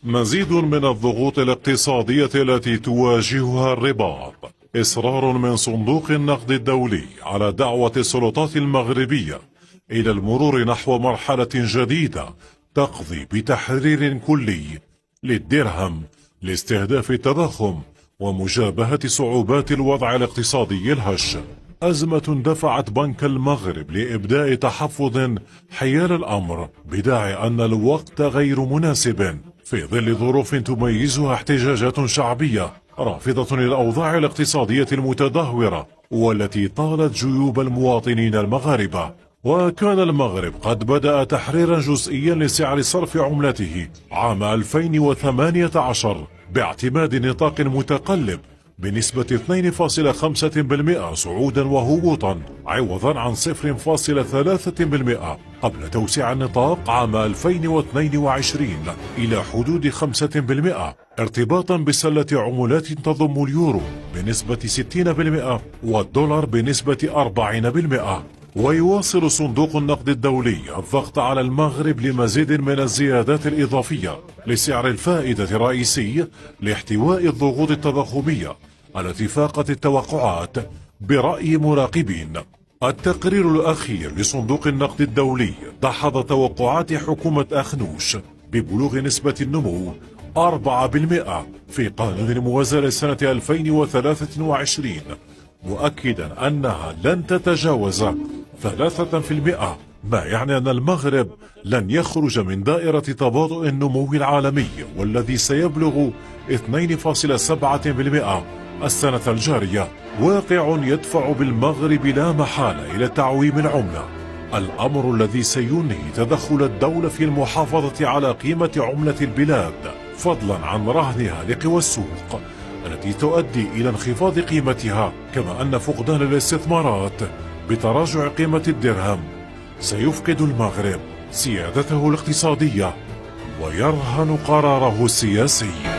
مزيد من الضغوط الاقتصادية التي تواجهها الرباط. إصرار من صندوق النقد الدولي على دعوة السلطات المغربية إلى المرور نحو مرحلة جديدة تقضي بتحرير كلي للدرهم لاستهداف التضخم ومجابهة صعوبات الوضع الاقتصادي الهش. أزمة دفعت بنك المغرب لإبداء تحفظ حيال الأمر بداعي أن الوقت غير مناسب في ظل ظروف تميزها احتجاجات شعبية رافضة للأوضاع الاقتصادية المتدهورة والتي طالت جيوب المواطنين المغاربة. وكان المغرب قد بدأ تحريرا جزئيا لسعر صرف عملته عام 2018 باعتماد نطاق متقلب بنسبة 2.5% صعودا وهبوطا عوضا عن 0.3% قبل توسيع النطاق عام 2022 إلى حدود 5% ارتباطا بسلة عملات تضم اليورو بنسبة 60% والدولار بنسبة 40%. ويواصل صندوق النقد الدولي الضغط على المغرب لمزيد من الزيادات الإضافية لسعر الفائدة الرئيسي لاحتواء الضغوط التضخمية التي فاقت التوقعات برأي مراقبين. التقرير الأخير لصندوق النقد الدولي دحض توقعات حكومة أخنوش ببلوغ نسبة النمو 4% في قانون الموازنة لسنة 2023 مؤكدا أنها لن تتجاوز 3%، ما يعني أن المغرب لن يخرج من دائرة تباطؤ النمو العالمي والذي سيبلغ 2.7% السنة الجارية، واقع يدفع بالمغرب لا محالة إلى تعويم العملة، الأمر الذي سينهي تدخل الدولة في المحافظة على قيمة عملة البلاد فضلا عن رهنها لقوى السوق التي تؤدي إلى انخفاض قيمتها، كما أن فقدان الاستثمارات بتراجع قيمة الدرهم سيفقد المغرب سيادته الاقتصادية ويرهن قراره السياسي.